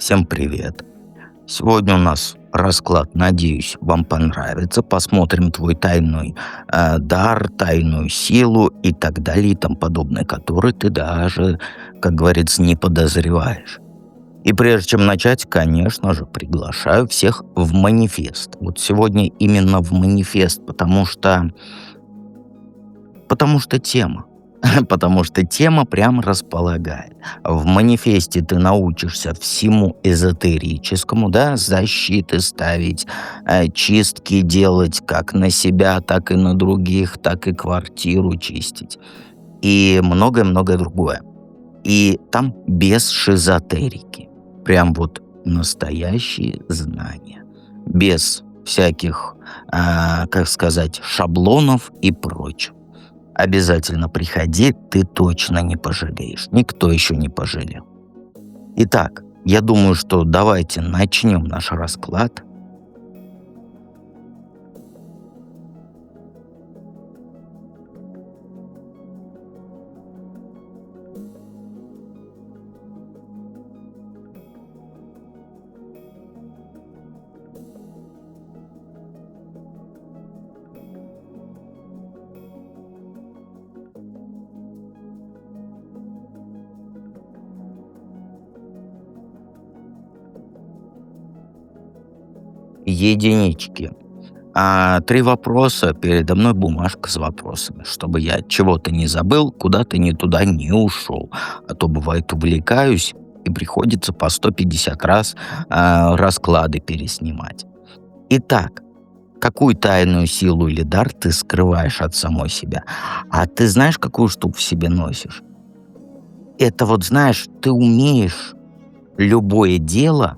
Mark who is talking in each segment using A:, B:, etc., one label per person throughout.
A: Всем привет. Сегодня у нас расклад, надеюсь, вам понравится. Посмотрим твой тайный дар, тайную силу и так далее и тому подобное, который ты даже, как говорится, не подозреваешь. И прежде чем начать, конечно же, приглашаю всех в манифест. Вот сегодня именно в манифест, потому что тема. Потому что тема прям располагает. В манифесте ты научишься всему эзотерическому, да, защиты ставить, чистки делать как на себя, так и на других, так и квартиру чистить. И многое-многое другое. И там без шизотерики. Прям вот настоящие знания. Без всяких, как сказать, шаблонов и прочего. Обязательно приходи, ты точно не пожалеешь. Никто еще не пожалел. Итак, я думаю, что давайте начнем наш расклад. Единички. Три вопроса, передо мной бумажка с вопросами, чтобы я чего-то не забыл, куда-то не туда не ушел. А то бывает увлекаюсь и приходится по 150 раз расклады переснимать. Итак, какую тайную силу или дар ты скрываешь от самой себя? А ты знаешь, какую штуку в себе носишь? Это вот, знаешь, ты умеешь любое дело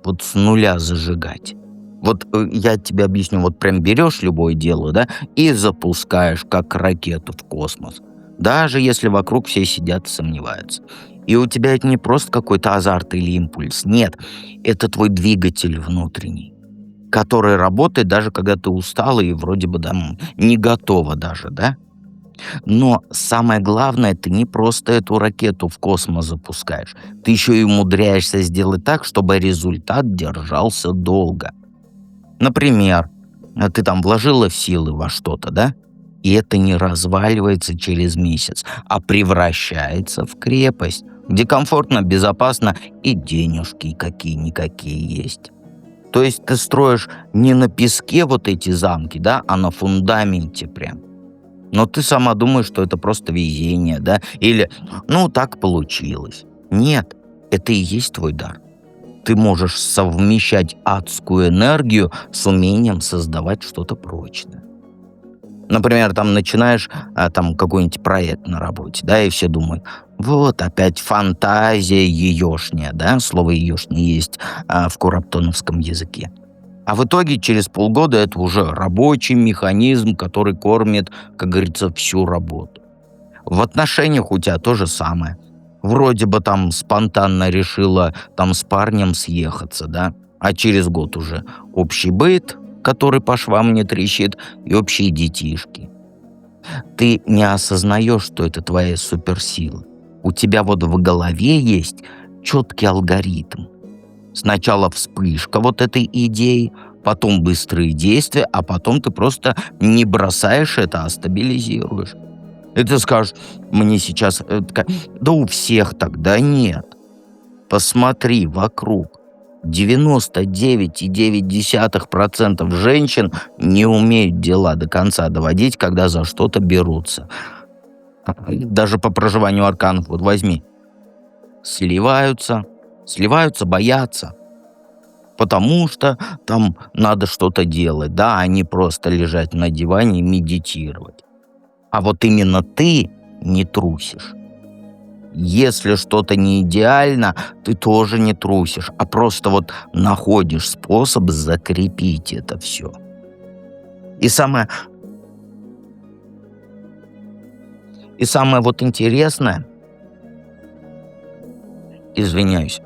A: вот с нуля зажигать. Вот я тебе объясню, вот прям берешь любое дело, да, и запускаешь как ракету в космос. Даже если вокруг все сидят и сомневаются. И у тебя это не просто какой-то азарт или импульс. Нет, это твой двигатель внутренний, который работает даже когда ты устала и вроде бы не готова даже, да? Но самое главное, ты не просто эту ракету в космос запускаешь. Ты еще и умудряешься сделать так, чтобы результат держался долго. Например, ты там вложила силы во что-то, да? И это не разваливается через месяц, а превращается в крепость, где комфортно, безопасно и денежки какие-никакие есть. То есть ты строишь не на песке вот эти замки, да, а на фундаменте прям. Но ты сама думаешь, что это просто везение, да? Или, ну, так получилось. Нет, это и есть твой дар. Ты можешь совмещать адскую энергию с умением создавать что-то прочное. Например, там начинаешь там какой-нибудь проект на работе, да, и все думают, вот опять фантазия еешняя, да, слово еешня есть в кураптоновском языке. А в итоге через полгода это уже рабочий механизм, который кормит, как говорится, всю работу. В отношениях у тебя то же самое. Вроде бы там спонтанно решила там с парнем съехаться, да, а через год уже общий быт, который по швам не трещит, и общие детишки. Ты не осознаешь, что это твоя суперсила. У тебя вот в голове есть четкий алгоритм. Сначала вспышка вот этой идеи, потом быстрые действия, а потом ты просто не бросаешь это, а стабилизируешь. И ты скажешь, мне сейчас... Да у всех так, да нет. Посмотри вокруг. 99,9% женщин не умеют дела до конца доводить, когда за что-то берутся. Даже по проживанию арканов, вот возьми. Сливаются, боятся. Потому что там надо что-то делать, да, а не просто лежать на диване и медитировать. А вот именно ты не трусишь. Если что-то не идеально, ты тоже не трусишь, а просто вот находишь способ закрепить это все. И самое вот интересное, извиняюсь,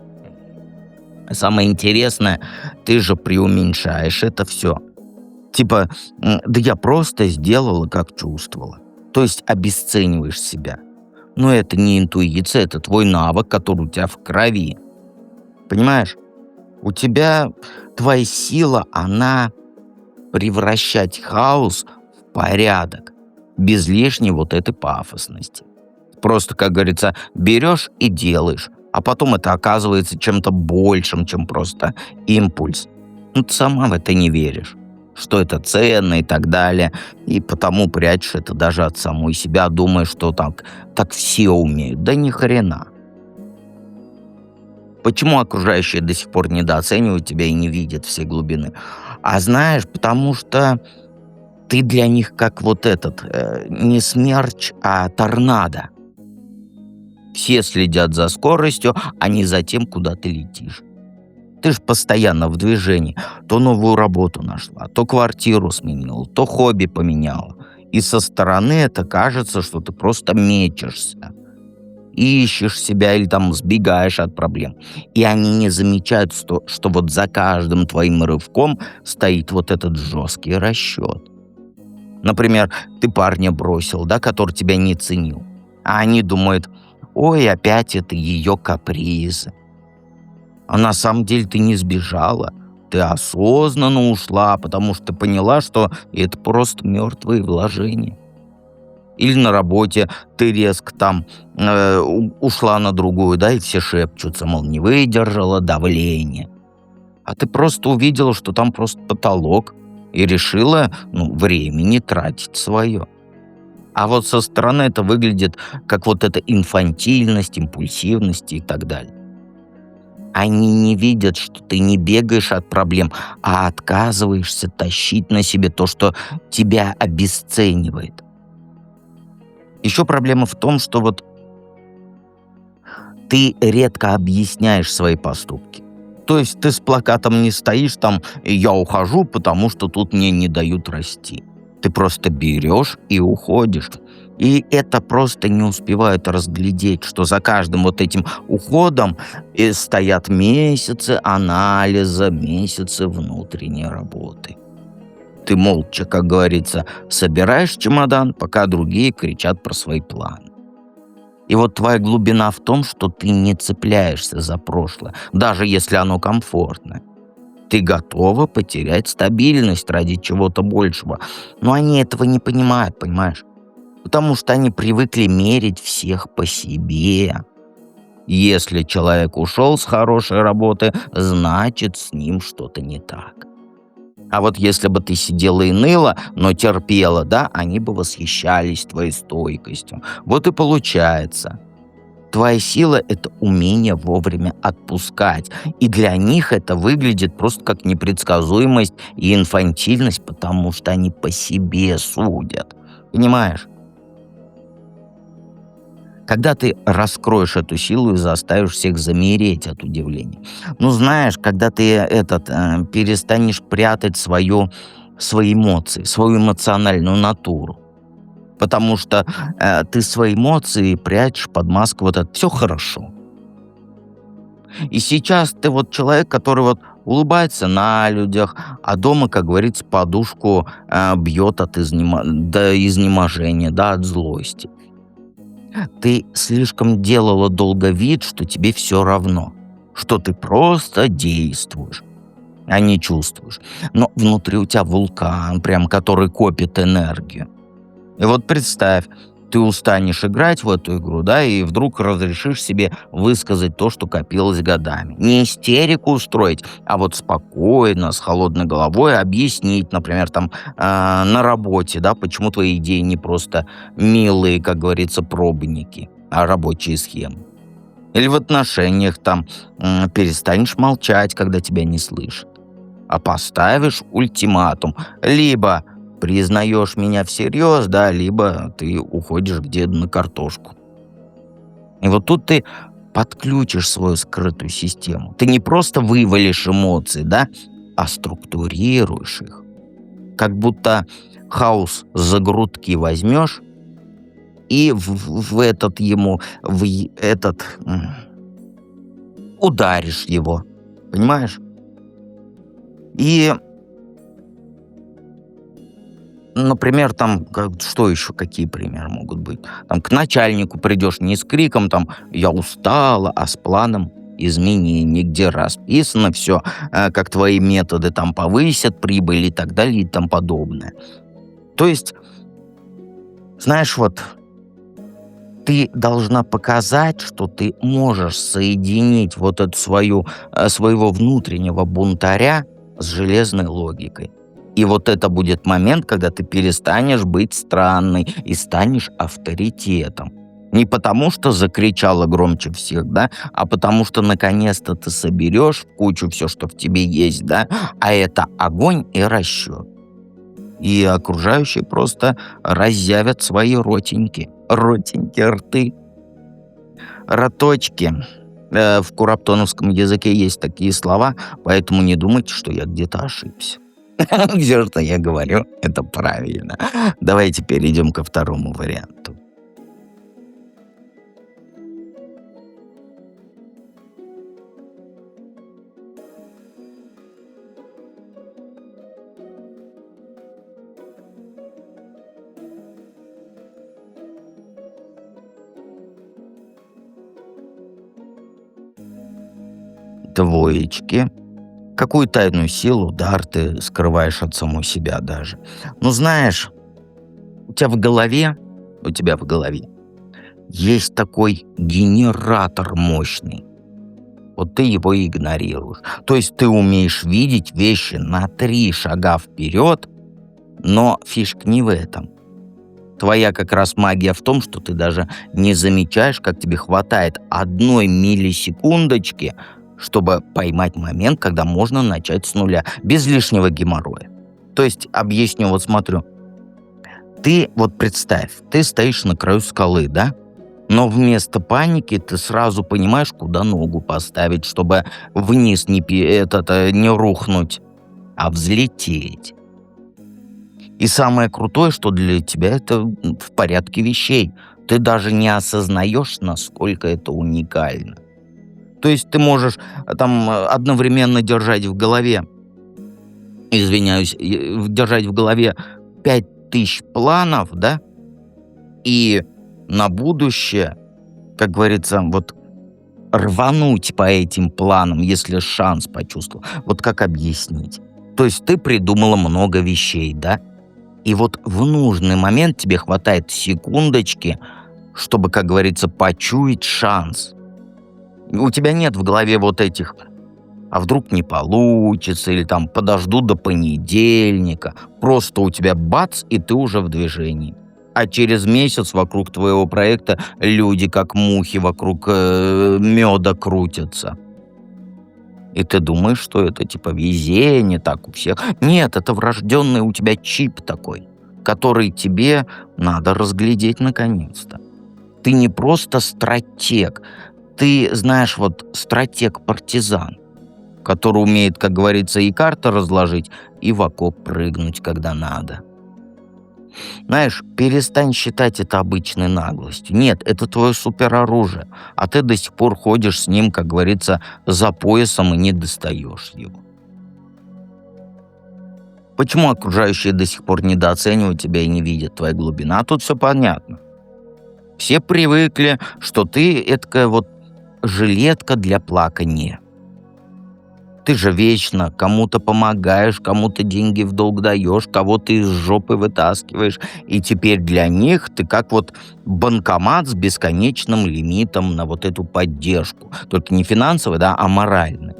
A: самое интересное, ты же преуменьшаешь это все. Типа, да я просто сделала, как чувствовала. То есть обесцениваешь себя. Но это не интуиция, это твой навык, который у тебя в крови. Понимаешь? У тебя твоя сила, она превращать хаос в порядок, без лишней вот этой пафосности. Просто, как говорится, берешь и делаешь, а потом это оказывается чем-то большим, чем просто импульс. Ну, ты сама в это не веришь, что это ценно и так далее, и потому прячешь это даже от самой себя, думаешь, что так все умеют. Да ни хрена. Почему окружающие до сих пор недооценивают тебя и не видят всей глубины? А знаешь, потому что ты для них как вот этот, не смерч, а торнадо. Все следят за скоростью, а не за тем, куда ты летишь. Ты ж постоянно в движении. То новую работу нашла, то квартиру сменила, то хобби поменяла. И со стороны это кажется, что ты просто мечешься. Ищешь себя или там сбегаешь от проблем. И они не замечают, что вот за каждым твоим рывком стоит вот этот жесткий расчет. Например, ты парня бросил, да, который тебя не ценил. А они думают, ой, опять это ее капризы. А на самом деле ты не сбежала. Ты осознанно ушла, потому что поняла, что это просто мертвые вложения. Или на работе ты резко там ушла на другую, да, и все шепчутся, мол, не выдержала давление. А ты просто увидела, что там просто потолок, и решила, ну, времени тратить свое. А вот со стороны это выглядит как вот эта инфантильность, импульсивность и так далее. Они не видят, что ты не бегаешь от проблем, а отказываешься тащить на себе то, что тебя обесценивает. Еще проблема в том, что вот ты редко объясняешь свои поступки. То есть ты с плакатом не стоишь там «я ухожу, потому что тут мне не дают расти». Ты просто берешь и уходишь. И это просто не успевают разглядеть, что за каждым вот этим уходом стоят месяцы анализа, месяцы внутренней работы. Ты молча, как говорится, собираешь чемодан, пока другие кричат про свои планы. И вот твоя глубина в том, что ты не цепляешься за прошлое, даже если оно комфортно. Ты готова потерять стабильность ради чего-то большего. Но они этого не понимают, понимаешь? Потому что они привыкли мерить всех по себе. Если человек ушел с хорошей работы, значит, с ним что-то не так. А вот если бы ты сидела и ныла, но терпела, да, они бы восхищались твоей стойкостью. Вот и получается. Твоя сила — это умение вовремя отпускать. И для них это выглядит просто как непредсказуемость и инфантильность, потому что они по себе судят. Понимаешь? Когда ты раскроешь эту силу и заставишь всех замереть от удивления. Ну, знаешь, когда ты перестанешь прятать свои эмоции, свою эмоциональную натуру. Потому что ты свои эмоции прячешь под маску вот это «все хорошо». И сейчас ты вот человек, который вот улыбается на людях, а дома, как говорится, подушку бьет до изнеможения, да, от злости. Ты слишком делала долго вид, что тебе все равно, что ты просто действуешь, а не чувствуешь. Но внутри у тебя вулкан, прям который копит энергию. И вот представь, ты устанешь играть в эту игру, да, и вдруг разрешишь себе высказать то, что копилось годами. Не истерику устроить, а вот спокойно, с холодной головой объяснить, например, там на работе, да, почему твои идеи не просто милые, как говорится, пробники, а рабочие схемы. Или в отношениях там перестанешь молчать, когда тебя не слышат, а поставишь ультиматум. Либо признаешь меня всерьез, да, либо ты уходишь к деду на картошку. И вот тут ты подключишь свою скрытую систему. Ты не просто вывалишь эмоции, да, а структурируешь их. Как будто хаос за грудки возьмешь и ударишь его. Понимаешь? И например, там, что еще, какие примеры могут быть? Там, к начальнику придешь не с криком, там, я устала, а с планом. изменений, где расписано все, как твои методы там повысят прибыль и так далее и тому подобное. То есть, знаешь, вот ты должна показать, что ты можешь соединить вот эту своего внутреннего бунтаря с железной логикой. И вот это будет момент, когда ты перестанешь быть странной и станешь авторитетом. Не потому, что закричала громче всех, да, а потому что наконец-то ты соберешь в кучу все, что в тебе есть, да, а это огонь и расчет. И окружающие просто разъявят свои ротеньки, рты, роточки. В кураптоновском языке есть такие слова, поэтому не думайте, что я где-то ошибся. Все, что я говорю, это правильно. Давайте перейдем ко второму варианту. Двоечки. Какую тайную силу, дар ты скрываешь от самой себя даже? Ну, знаешь, у тебя в голове есть такой генератор мощный. Вот ты его игнорируешь. То есть ты умеешь видеть вещи на 3 шага вперед, но фишка не в этом. Твоя как раз магия в том, что ты даже не замечаешь, как тебе хватает 1 миллисекундочки, чтобы поймать момент, когда можно начать с нуля, без лишнего геморроя. То есть, объясню, вот смотрю, ты вот представь, ты стоишь на краю скалы, да? Но вместо паники ты сразу понимаешь, куда ногу поставить, чтобы вниз не рухнуть, а взлететь. И самое крутое, что для тебя это в порядке вещей. Ты даже не осознаешь, насколько это уникально. То есть ты можешь одновременно держать в голове, держать в голове 5000 планов, да, и на будущее, как говорится, вот рвануть по этим планам, если шанс почувствовал. Вот как объяснить? То есть ты придумала много вещей, да, и вот в нужный момент тебе хватает секундочки, чтобы, как говорится, почуять шанс. У тебя нет в голове вот этих «а вдруг не получится» или там «подожду до понедельника». Просто у тебя бац, и ты уже в движении. А через месяц вокруг твоего проекта люди, как мухи, вокруг меда крутятся. И ты думаешь, что это типа везение, так у всех. Нет, это врожденный у тебя чип такой, который тебе надо разглядеть наконец-то. Ты не просто стратег, ты, знаешь, вот стратег-партизан, который умеет, как говорится, и карты разложить, и в окоп прыгнуть, когда надо. Знаешь, перестань считать это обычной наглостью. Нет, это твое супероружие, а ты до сих пор ходишь с ним, как говорится, за поясом и не достаешь его. Почему окружающие до сих пор недооценивают тебя и не видят твоей глубины? А тут все понятно. Все привыкли, что ты эткая вот жилетка для плакания. Ты же вечно кому-то помогаешь, кому-то деньги в долг даешь, кого-то из жопы вытаскиваешь. И теперь для них ты как вот банкомат с бесконечным лимитом на вот эту поддержку. Только не финансовый, да, а моральный.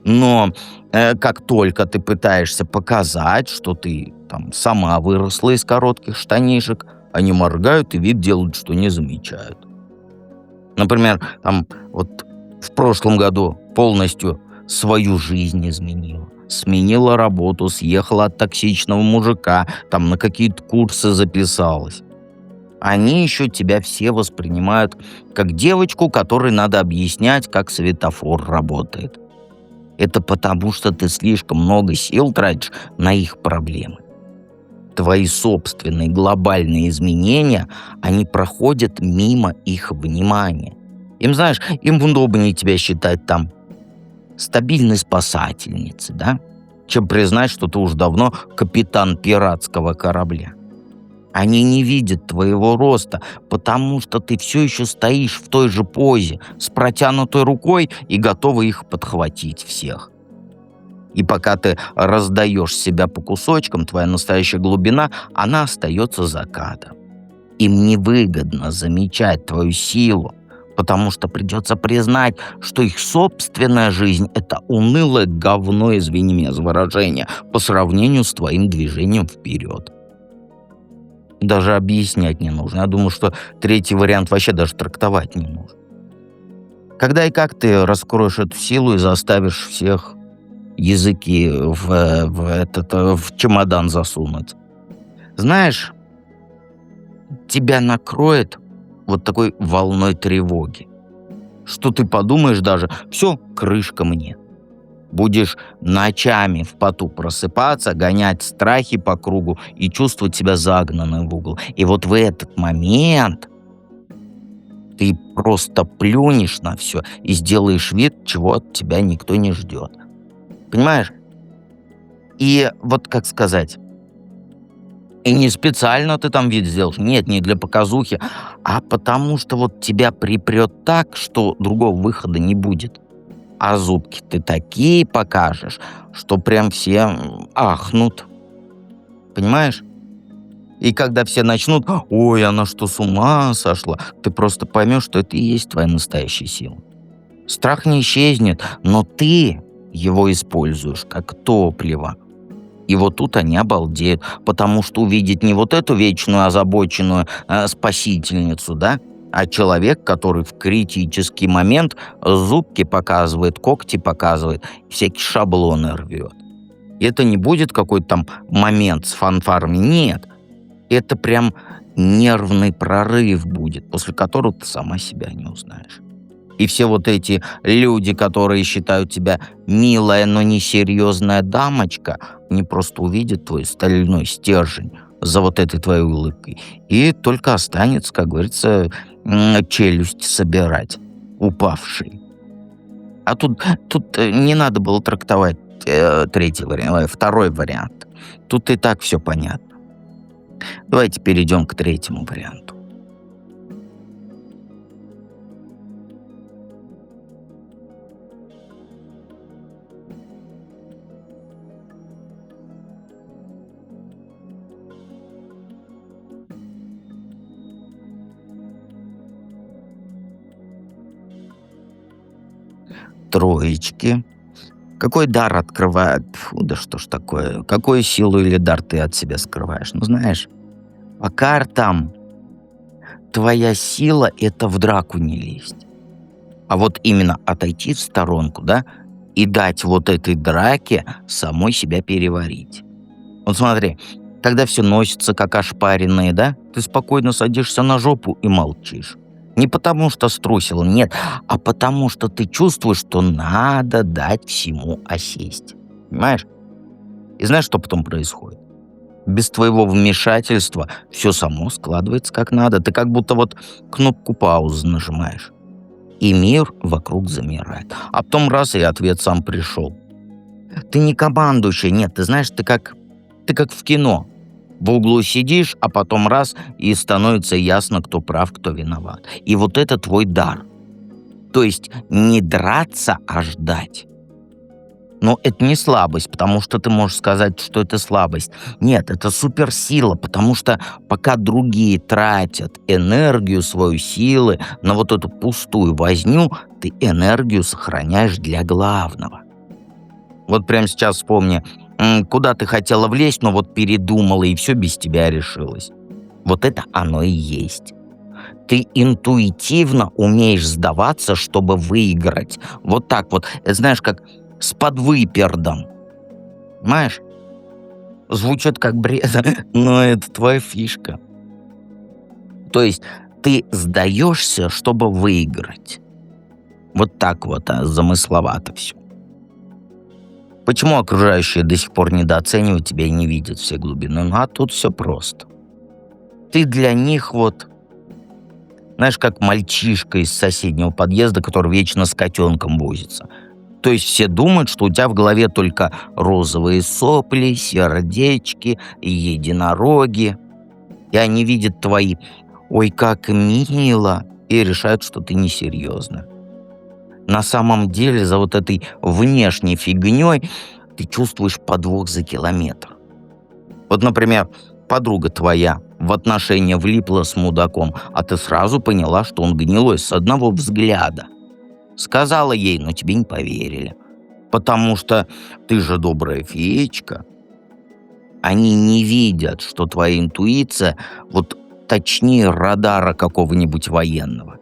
A: Но как только ты пытаешься показать, что ты там сама выросла из коротких штанишек, они моргают и вид делают, что не замечают. Например, вот в прошлом году полностью свою жизнь изменила. Сменила работу, съехала от токсичного мужика, на какие-то курсы записалась. Они еще тебя все воспринимают как девочку, которой надо объяснять, как светофор работает. Это потому, что ты слишком много сил тратишь на их проблемы. Твои собственные глобальные изменения, они проходят мимо их внимания. Им удобнее тебя считать стабильной спасательницей, да? Чем признать, что ты уж давно капитан пиратского корабля. Они не видят твоего роста, потому что ты все еще стоишь в той же позе, с протянутой рукой и готова их подхватить всех. И пока ты раздаешь себя по кусочкам, твоя настоящая глубина, она остается за кадром. Им невыгодно замечать твою силу, потому что придется признать, что их собственная жизнь — это унылое говно, извини меня за выражение, по сравнению с твоим движением вперед. Даже объяснять не нужно. Я думаю, что третий вариант вообще даже трактовать не нужно. Когда и как ты раскроешь эту силу и заставишь всех языки в чемодан засунуть? Знаешь, тебя накроет вот такой волной тревоги, что ты подумаешь даже: все, крышка мне. Будешь ночами в поту просыпаться, гонять страхи по кругу и чувствовать себя загнанным в угол. И вот в этот момент ты просто плюнешь на все и сделаешь вид, чего от тебя никто не ждет. Понимаешь? И вот как сказать, и не специально ты там вид сделаешь, нет, не для показухи, а потому что вот тебя припрет так, что другого выхода не будет. А зубки ты такие покажешь, что прям все ахнут. Понимаешь? И когда все начнут: ой, она что, с ума сошла? Ты просто поймешь, что это и есть твоя настоящая сила. Страх не исчезнет, но ты его используешь как топливо. И вот тут они обалдеют, потому что увидеть не вот эту вечную озабоченную спасительницу, да, а человек, который в критический момент зубки показывает, когти показывает, всякие шаблоны рвет. И это не будет какой-то там момент с фанфарами, нет. Это прям нервный прорыв будет, после которого ты сама себя не узнаешь. И все вот эти люди, которые считают тебя милая, но несерьезная дамочка, они просто увидят твой стальной стержень за вот этой твоей улыбкой. И только останется, как говорится, челюсть собирать, упавший. А тут не надо было трактовать третий вариант, второй вариант. Тут и так все понятно. Давайте перейдем к третьему варианту. Троечки. Какой дар открывает? Фу, да что ж такое? Какую силу или дар ты от себя скрываешь? Ну, знаешь, по картам твоя сила — это в драку не лезть. А вот именно отойти в сторонку, да, и дать вот этой драке самой себя переварить. Вот смотри, когда все носится как ошпаренные, да, ты спокойно садишься на жопу и молчишь. Не потому что струсил, нет, а потому что ты чувствуешь, что надо дать всему осесть. Понимаешь? И знаешь, что потом происходит? Без твоего вмешательства все само складывается как надо. Ты как будто вот кнопку паузы нажимаешь. И мир вокруг замирает. А потом раз, и ответ сам пришел. Ты не командующий, нет, ты знаешь, ты как в кино. В углу сидишь, а потом раз, и становится ясно, кто прав, кто виноват. И вот это твой дар. То есть не драться, а ждать. Но это не слабость, потому что ты можешь сказать, что это слабость. Нет, это суперсила, потому что пока другие тратят энергию, свою силы на вот эту пустую возню, ты энергию сохраняешь для главного. Вот прямо сейчас вспомни, куда ты хотела влезть, но вот передумала, и все без тебя решилось. Вот это оно и есть. Ты интуитивно умеешь сдаваться, чтобы выиграть. Вот так вот, знаешь, как с подвыпердом. Понимаешь? Звучит как бред, но это твоя фишка. То есть ты сдаешься, чтобы выиграть. Вот так вот, замысловато все. Почему окружающие до сих пор недооценивают тебя и не видят все глубины? Ну, а тут все просто. Ты для них вот, знаешь, как мальчишка из соседнего подъезда, который вечно с котенком возится. То есть все думают, что у тебя в голове только розовые сопли, сердечки и единороги. И они видят твои «ой, как мило» и решают, что ты несерьезно. На самом деле за вот этой внешней фигней ты чувствуешь подвох за километр. Вот, например, подруга твоя в отношения влипла с мудаком, а ты сразу поняла, что он гнилой с одного взгляда. Сказала ей, но тебе не поверили. Потому что ты же добрая феечка. Они не видят, что твоя интуиция вот точнее радара какого-нибудь военного.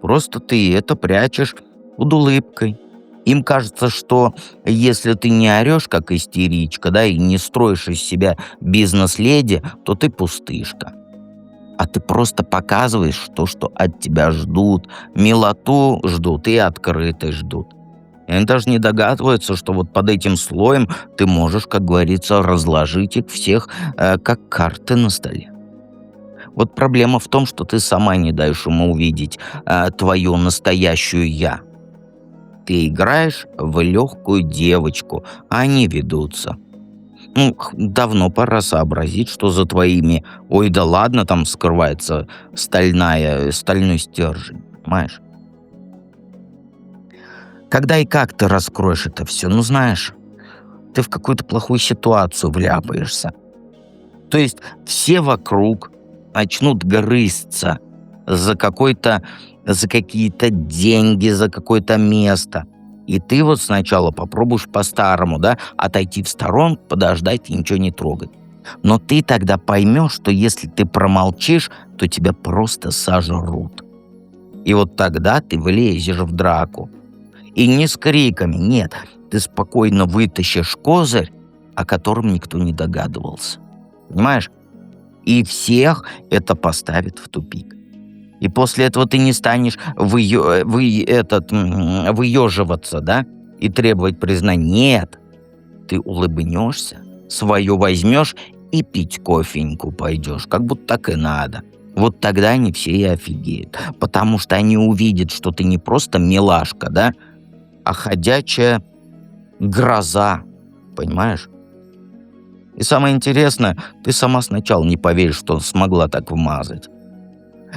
A: Просто ты это прячешь под улыбкой. Им кажется, что если ты не орешь, как истеричка, да, и не строишь из себя бизнес-леди, то ты пустышка. А ты просто показываешь то, что от тебя ждут. Милоту ждут и открытость ждут. И они даже не догадываются, что вот под этим слоем ты можешь, как говорится, разложить их всех, как карты на столе. Вот проблема в том, что ты сама не даешь ему увидеть твою настоящую «я». Ты играешь в легкую девочку, а они ведутся. Ну, давно пора сообразить, что за твоими «ой, да ладно» там скрывается стальной стержень, понимаешь? Когда и как ты раскроешь это все? Ну, знаешь, ты в какую-то плохую ситуацию вляпаешься. То есть все вокруг начнут грызться за за какие-то деньги, за какое-то место. И ты вот сначала попробуешь по-старому, да, отойти в сторону, подождать и ничего не трогать. Но ты тогда поймешь, что если ты промолчишь, то тебя просто сожрут. И вот тогда ты влезешь в драку. И не с криками, нет, ты спокойно вытащишь козырь, о котором никто не догадывался. Понимаешь? И всех это поставит в тупик. И после этого ты не станешь выеживаться, да, и требовать признания. Нет, ты улыбнешься, свое возьмешь и пить кофеньку пойдешь, как будто так и надо. Вот тогда они все и офигеют, потому что они увидят, что ты не просто милашка, да, а ходячая гроза, понимаешь? И самое интересное, ты сама сначала не поверишь, что смогла так вмазать.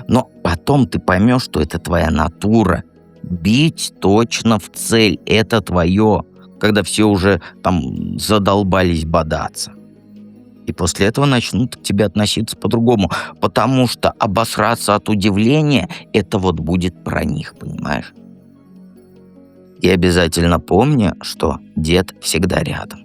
A: Но потом ты поймешь, что это твоя натура. Бить точно в цель– это твое, когда все уже там задолбались бодаться. И после этого начнут к тебе относиться по-другому, потому что обосраться от удивления– это вот будет про них, понимаешь? И обязательно помни, что дед всегда рядом.